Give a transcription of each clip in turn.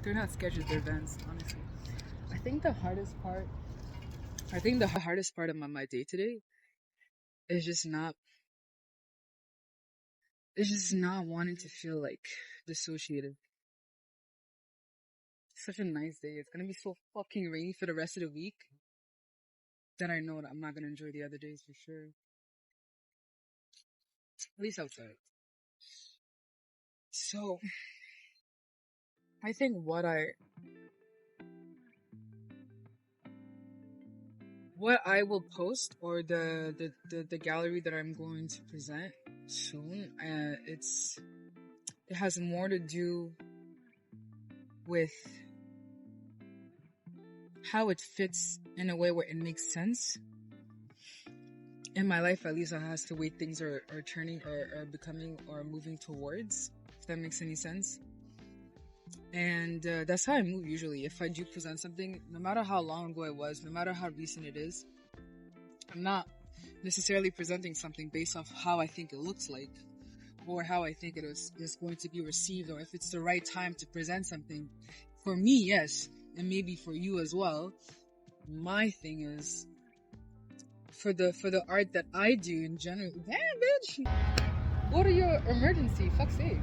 They're not sketches, they're vans, honestly. I think the hardest part of my day today is just not wanting to feel like dissociated. It's such a nice day. It's gonna be so fucking rainy for the rest of the week that I know that I'm not gonna enjoy the other days for sure. At least outside. So I think what I will post, or the gallery that I'm going to present soon, it has more to do with how it fits in a way where it makes sense in my life. At least it has the way things are turning or becoming or moving towards, if that makes any sense. And that's how I move usually. If I do present something, no matter how long ago it was, no matter how recent it is, I'm not necessarily presenting something based off how I think it looks like, or how I think is going to be received, or if it's the right time to present something. For me, yes, and maybe for you as well. My thing is, for the art that I do in general. Damn, bitch! Go to your emergency. Fuck's sake.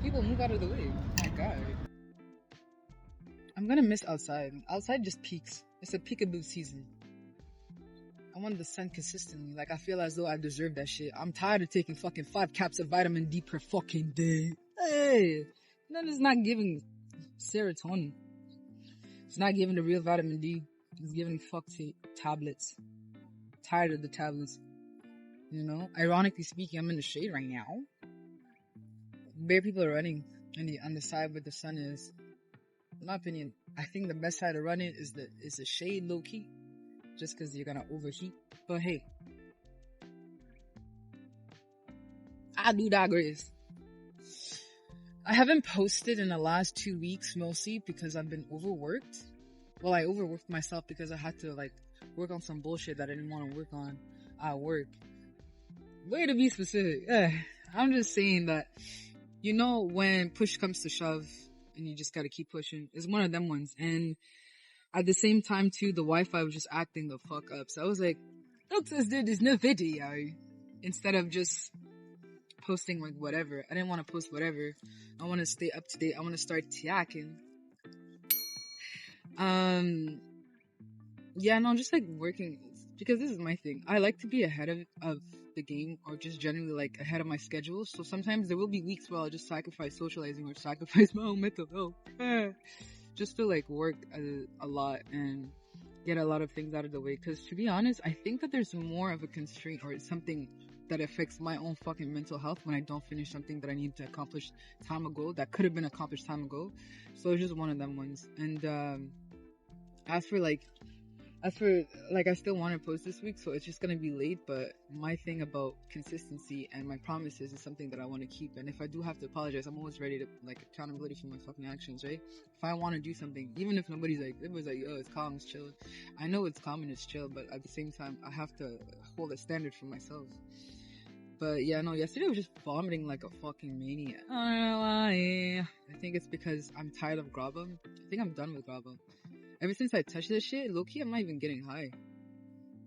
People move out of the way. Oh my god. I'm gonna miss outside. Outside just peaks. It's a peekaboo season. I want the sun consistently. Like, I feel as though I deserve that shit. I'm tired of taking fucking 5 caps of vitamin D per fucking day. Hey! That is not giving serotonin. It's not giving the real vitamin D. It's giving fuck tablets. Tired of the tablets. You know? Ironically speaking, I'm in the shade right now. Bare people are running on the side where the sun is. In my opinion, I think the best side to run it is the shade low key. Just because you're gonna overheat. But hey, I do digress. I haven't posted in the last 2 weeks, mostly because I've been overworked. Well, I overworked myself because I had to like work on some bullshit that I didn't want to work on at work. Way to be specific. I'm just saying that, you know, when push comes to shove and you just gotta keep pushing, it's one of them ones. And at the same time too, the Wi-Fi was just acting the fuck up. So I was like, look, there's no video. Instead of just posting like whatever. I didn't want to post whatever. I want to stay up to date. I want to start yakking. Yeah, no, just like working, because this is my thing. I like to be ahead of the game, or just generally like ahead of my schedule. So sometimes there will be weeks where I'll just sacrifice socializing or sacrifice my own mental health. Just to like work a lot and get a lot of things out of the way. Because to be honest, I think that there's more of a constraint or something that affects my own fucking mental health when I don't finish something that I need to accomplish time ago, that could have been accomplished time ago. So it's just one of them ones. And as for I still want to post this week, so it's just gonna be late. But my thing about consistency and my promises is something that I want to keep. And if I do have to apologize, I'm always ready to like accountability for my fucking actions, right? If I want to do something, even if everybody's like, oh, it's calm, it's chill. I know it's calm and it's chill, but at the same time, I have to hold a standard for myself. But yeah, no, yesterday I was just vomiting like a fucking maniac. I don't know why. I think it's because I'm tired of grabba. I think I'm done with grabba. Ever since I touched this shit, low-key, I'm not even getting high.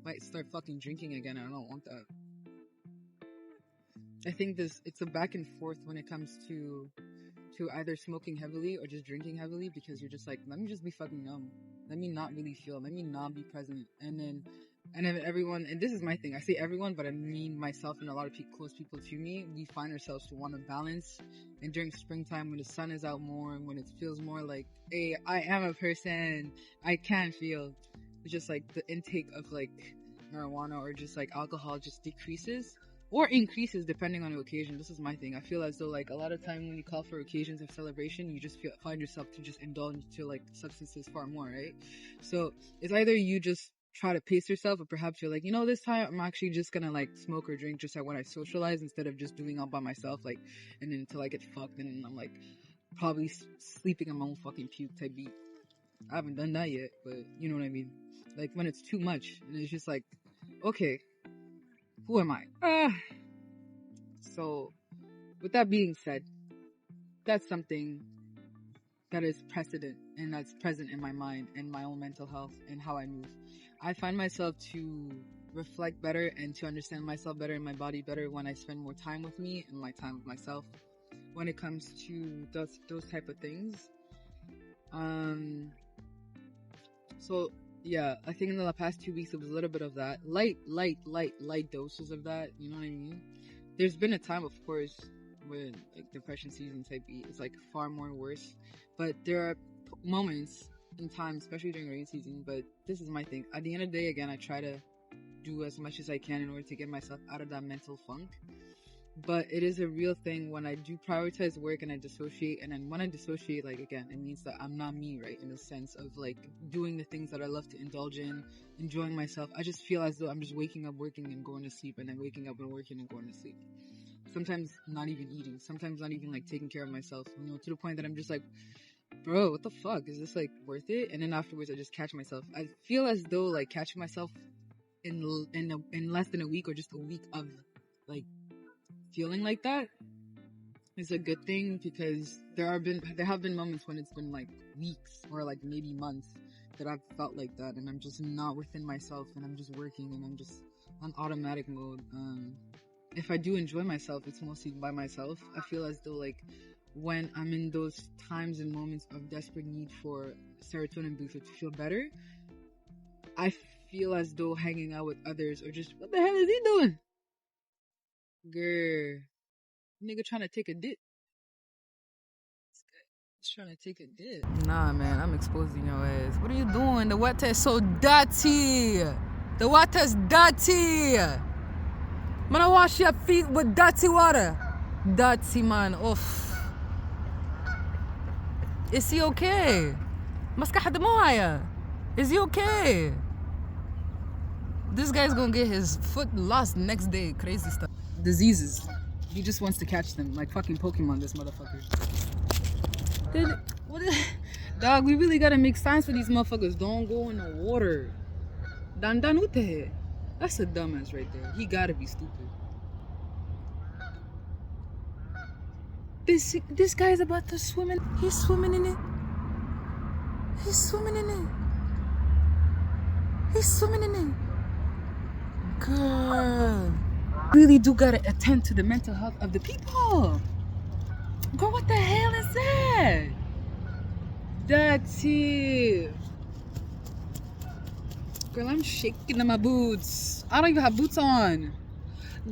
Might start fucking drinking again. I don't want that. I think it's a back and forth when it comes to either smoking heavily or just drinking heavily, because you're just like, let me just be fucking numb. Let me not really feel. Let me not be present. And then everyone, and this is my thing. I say everyone, but I mean myself and a lot of close people to me. We find ourselves to want to balance. And during springtime, when the sun is out more and when it feels more like, hey, I am a person, I can feel. It's just like the intake of like marijuana or just like alcohol just decreases or increases depending on the occasion. This is my thing. I feel as though like a lot of time when you call for occasions of celebration, you just find yourself to just indulge to like substances far more, right? So it's either you just try to pace yourself, or perhaps you're like, you know, this time I'm actually just gonna like smoke or drink just like when I socialize, instead of just doing all by myself, like, and then until I get fucked and then I'm like probably sleeping on my own fucking puke type beat. I haven't done that yet, but you know what I mean. Like when it's too much and it's just like, okay, who am I? So with that being said, that's something that is precedent and that's present in my mind and my own mental health and how I move. I find myself to reflect better and to understand myself better and my body better when I spend more time with me and my time with myself when it comes to those type of things. So yeah, I think in the past 2 weeks it was a little bit of that light doses of that, you know what I mean? There's been a time, of course, when like depression season type E is like far more worse, but there are moments in time, especially during rain season. But this is my thing, at the end of the day, again, I try to do as much as I can in order to get myself out of that mental funk. But it is a real thing when I do prioritize work and I dissociate. And then when I dissociate, like, again, it means that I'm not me, right? In the sense of like doing the things that I love to indulge in, enjoying myself. I just feel as though I'm just waking up, working and going to sleep, and then waking up and working and going to sleep. Sometimes not even eating, sometimes not even like taking care of myself, you know, to the point that I'm just like, bro, what the fuck? Is this like worth it? And then afterwards I just catch myself. I feel as though like catching myself in less than a week or just a week of like feeling like that is a good thing, because there have been moments when it's been like weeks or like maybe months that I've felt like that, and I'm just not within myself, and I'm just working, and I'm just on automatic mode. If I do enjoy myself, it's mostly by myself. I feel as though like when I'm in those times and moments of desperate need for serotonin booster to feel better, I feel as though hanging out with others or just, what the hell is he doing? Girl, nigga trying to take a dip. He's trying to take a dip. Nah, man, I'm exposing your ass. What are you doing? The water is so dirty. The water's dirty. Man, I wash your feet with dirty water. Dirty, man. Oof. Is he okay? مسكة حد موعية. Is he okay? This guy's gonna get his foot lost next day. Crazy stuff. Diseases. He just wants to catch them like fucking Pokemon, this motherfucker. Dog, we really gotta make signs for these motherfuckers. Don't go in the water. Dan what the hell? That's a dumbass right there. He gotta be stupid. This guy's about to swim in. He's swimming in it. He's swimming in it. He's swimming in it. Girl, really do gotta attend to the mental health of the people. Girl, what the hell is that? That's it. Girl, I'm shaking in my boots. I don't even have boots on.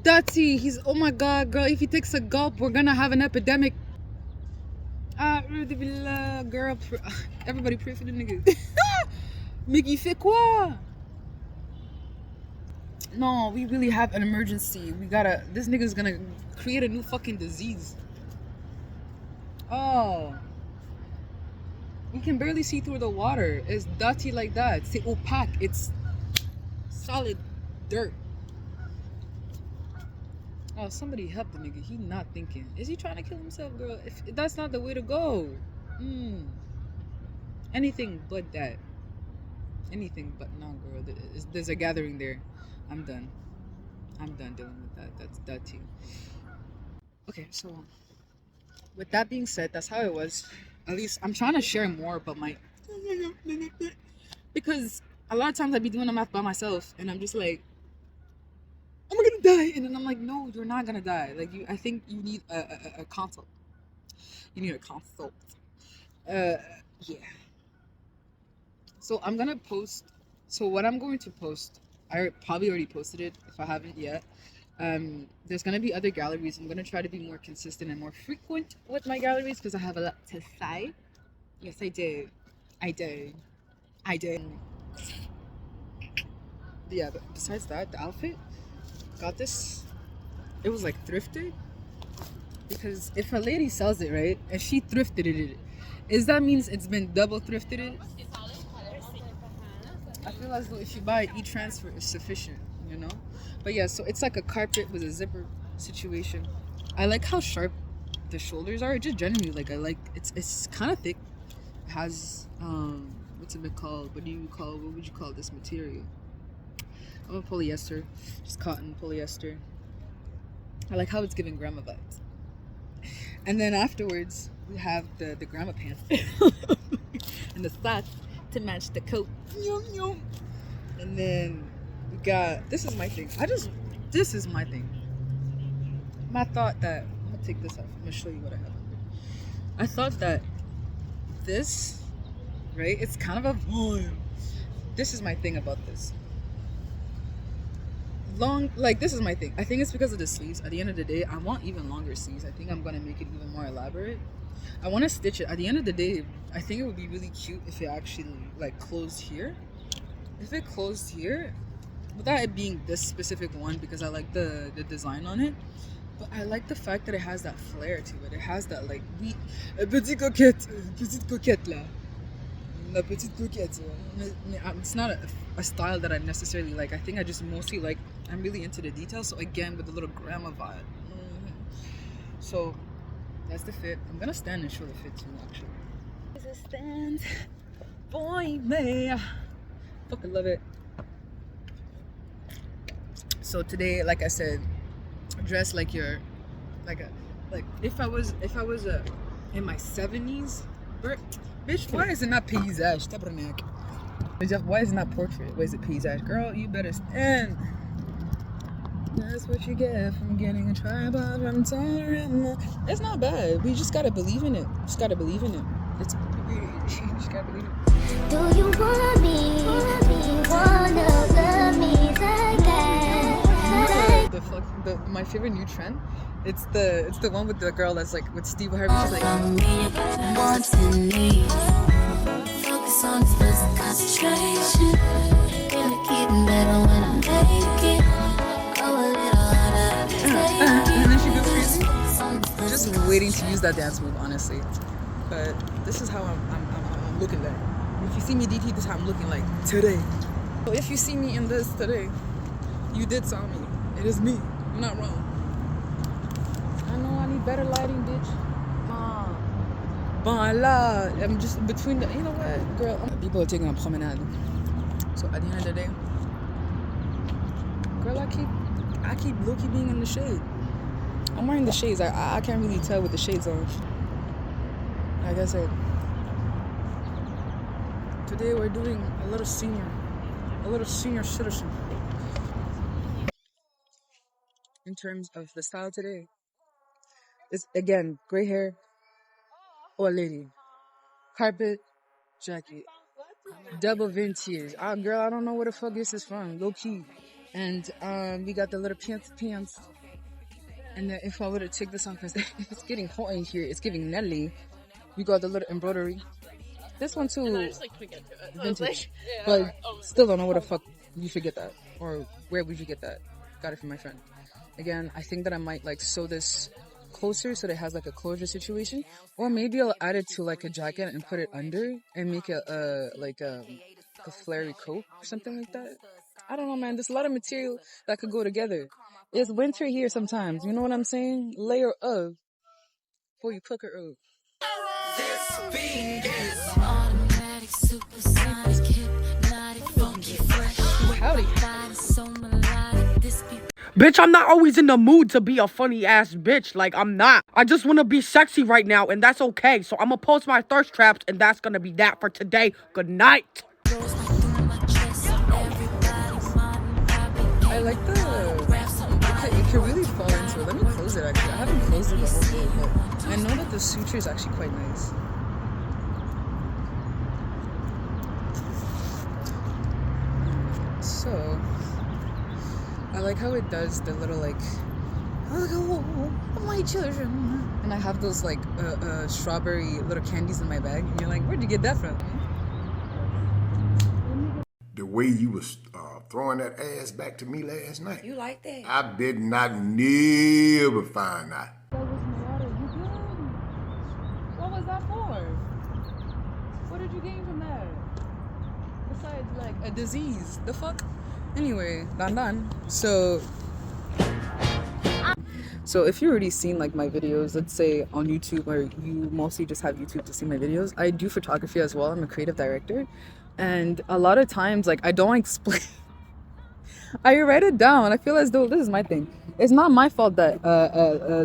Dirty, he's, oh my god, girl, if he takes a gulp, we're gonna have an epidemic. Girl, everybody pray for the nigga. Miggy fait quoi? No, we really have an emergency. This nigga's gonna create a new fucking disease. Oh. We can barely see through the water. It's dirty like that. C'est opaque. It's solid dirt. Oh, somebody help the nigga. He not thinking. Is he trying to kill himself, girl? If that's not the way to go. Anything but that. Anything but no, girl. There's a gathering there. I'm done dealing with that. That's dirty. Okay, so with that being said, that's how it was. At least I'm trying to share more about my, because a lot of times I be doing the math by myself and I'm just like, I'm gonna die, and then I'm like, no, you're not gonna die. Like I think you need a consult. You need a consult. Yeah. So I'm gonna post. So what I'm going to post, I probably already posted it if I haven't yet. There's gonna be other galleries. I'm gonna try to be more consistent and more frequent with my galleries because I have a lot to say. Yes, I do. Yeah, but besides that, the outfit, got this. It was like thrifted, because if a lady sells it, right, and she thrifted it, is that means it's been double thrifted it? I feel as though if you buy e-transfer, it's sufficient, you know? But yeah, so it's like a carpet with a zipper situation. I like how sharp the shoulders are. Just generally, like, I like, it's kind of thick. It has, what's it called? What would you call this material? I'm a polyester, just cotton polyester. I like how it's giving grandma vibes. And then afterwards, We have the grandma pants and the socks to match the coat. And then we got, this is my thing. This is my thing. I thought that, I'm gonna take this off. I'm gonna show you what I have. I thought that this, right? It's kind of a vibe. This is my thing about this. This is my thing. I think it's because of the sleeves. At the end of the day, I want even longer sleeves. I think I'm gonna make it even more elaborate. I want to stitch it. At the end of the day, I think it would be really cute if it actually like closed here. If it closed here, without it being this specific one, because I like the design on it. But I like the fact that it has that flair to it. It has that like petite coquette là. La petite coquette. It's not a style that I necessarily like. I think I just mostly like, I'm really into the details. So again, with the little grandma vibe. So that's the fit. I'm gonna stand and show the fit too, actually. It's a stand. Boy, man. Fucking love it. So today, like I said, dress like you're like if I was in my 70s, bitch, why is it not paysage? Tabernacle. Why is it not portrait? Why is it paysage? Girl, you better stand. That's what you get from getting a tripod from Taylor. It's not bad. We just gotta believe in it. Just gotta believe in it. It's you just gotta believe it. Do you wanna be? Wanna love me like that? My favorite new trend. It's the one with the girl that's like with Steve Harvey. She's like, wants and needs. Focus on this concentration. Gonna keep better when I make it. Go a little harder. And then she goes crazy. Just waiting to use that dance move, honestly. But this is how I'm looking like. If you see me DT, this is how I'm looking like today. So if you see me in this today, you did saw me. It is me. I'm not wrong. I know I need better lighting, bitch. Bon la. I'm just between the, you know what, girl? People are taking a promenade. So at the end of the day, girl, I keep low-key being in the shade. I'm wearing the shades. I can't really tell with the shades on. Like I said, today we're doing a little senior citizen. In terms of the style today, it's again gray hair or lady, carpet, jacket, double vintage. Girl, I don't know where the fuck this is from, low key. And we got the little pants. And then if I were to take this on, because it's getting hot in here, it's giving Nelly. We got the little embroidery. This one too, vintage. But still don't know where the fuck you should get that, or where would you get that? Got it from my friend. Again, I think that I might like sew this closer so that it has like a closure situation, or maybe I'll add it to like a jacket and put it under and make it like a flary coat or something like that. I don't know, man. There's a lot of material that could go together. It's winter here sometimes. You know what I'm saying? Layer of before you cook her up. This beat is automatic, supersonic, hypnotic, funky, fresh. Howdy. Bitch, I'm not always in the mood to be a funny ass bitch. Like, I'm not. I just want to be sexy right now, and that's okay. So I'm gonna post my thirst traps, and that's gonna be that for today. Good night. I like it could really fall into it. Let me close it actually. I haven't closed it the whole day, but I know that the suture is actually quite nice. So I like how it does the little like, oh my children, and I have those like strawberry little candies in my bag, and you're like, where'd you get that from? The way you was throwing that ass back to me last night. You like that? I did not never find that. That was water. You good? What was that for? What did you gain from that? Besides like a disease. The fuck? Anyway, done. So if you've already seen like my videos, let's say on YouTube, or you mostly just have YouTube to see my videos, I do photography as well. I'm a creative director, and a lot of times like I don't explain I write it down. I feel as though this is my thing. It's not my fault that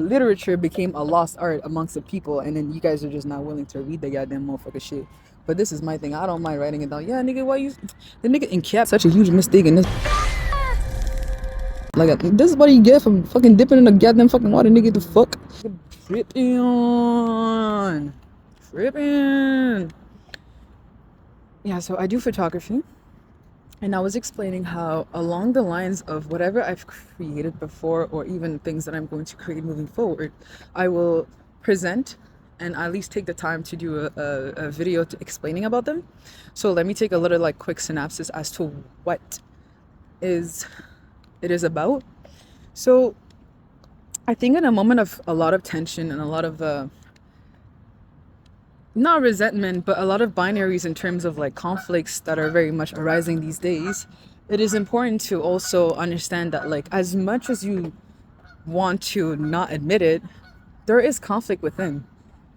literature became a lost art amongst the people, and then you guys are just not willing to read the goddamn motherfucker shit. But this is my thing. I don't mind writing it down. Yeah, nigga, why you? The nigga in cap such a huge mistake in this. Like this is what you get from fucking dipping in the goddamn fucking water, nigga. The fuck? Tripping, tripping. Yeah, so I do photography. And I was explaining how, along the lines of whatever I've created before, or even things that I'm going to create moving forward, I will present and at least take the time to do a video explaining about them. So let me take a little like quick synopsis as to what it is about. So I think in a moment of a lot of tension and a lot of not resentment, but a lot of binaries in terms of like conflicts that are very much arising these days, it is important to also understand that, like, as much as you want to not admit it, there is conflict within.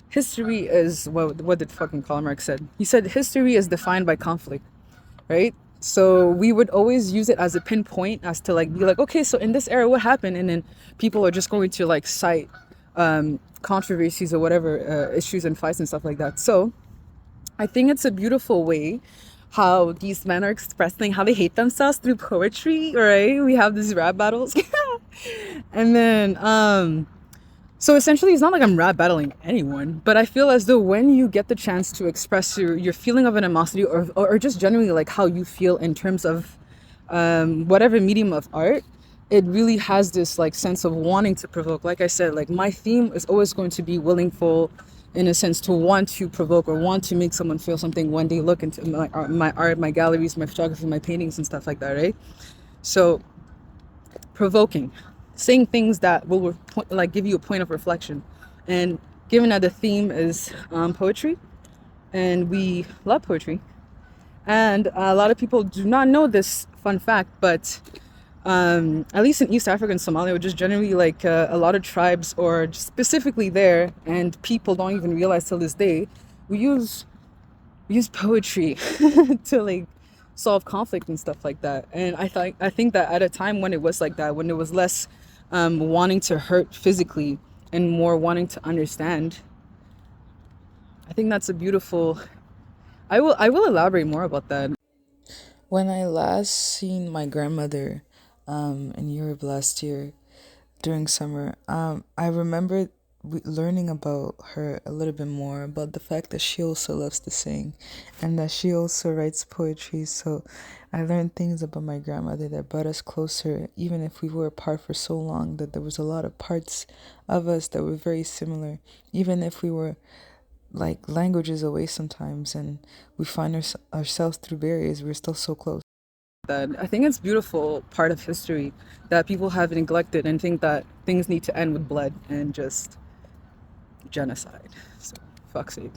History is what did fucking Karl Marx said? He said history is defined by conflict, right? So we would always use it as a pinpoint as to like be like, okay, so in this era what happened, and then people are just going to like cite controversies or whatever issues and fights and stuff like that. So I think it's a beautiful way how these men are expressing how they hate themselves through poetry, right? We have these rap battles. And then so essentially it's not like I'm rap battling anyone, but I feel as though when you get the chance to express your feeling of animosity, or just generally like how you feel in terms of whatever medium of art, it really has this like sense of wanting to provoke. Like I said, like my theme is always going to be willingful, in a sense, to want to provoke or want to make someone feel something when they look into my art, my galleries, my photography, my paintings and stuff like that, right? So provoking, saying things that will like give you a point of reflection. And given that the theme is poetry, and we love poetry, and a lot of people do not know this fun fact, but at least in East Africa and Somalia, or just generally like a lot of tribes, or just specifically there, and people don't even realize till this day, we use poetry to like solve conflict and stuff like that. And I think that at a time when it was like that, when it was less wanting to hurt physically and more wanting to understand, I think that's a beautiful. I will elaborate more about that. When I last seen my grandmother in Europe last year during summer, I remember learning about her a little bit more, about the fact that she also loves to sing and that she also writes poetry. So I learned things about my grandmother that brought us closer, even if we were apart for so long, that there was a lot of parts of us that were very similar, even if we were like languages away sometimes and we find ourselves through barriers, we're still so close. That I think it's beautiful part of history that people have neglected and think that things need to end with blood and just genocide. So fuck's sake.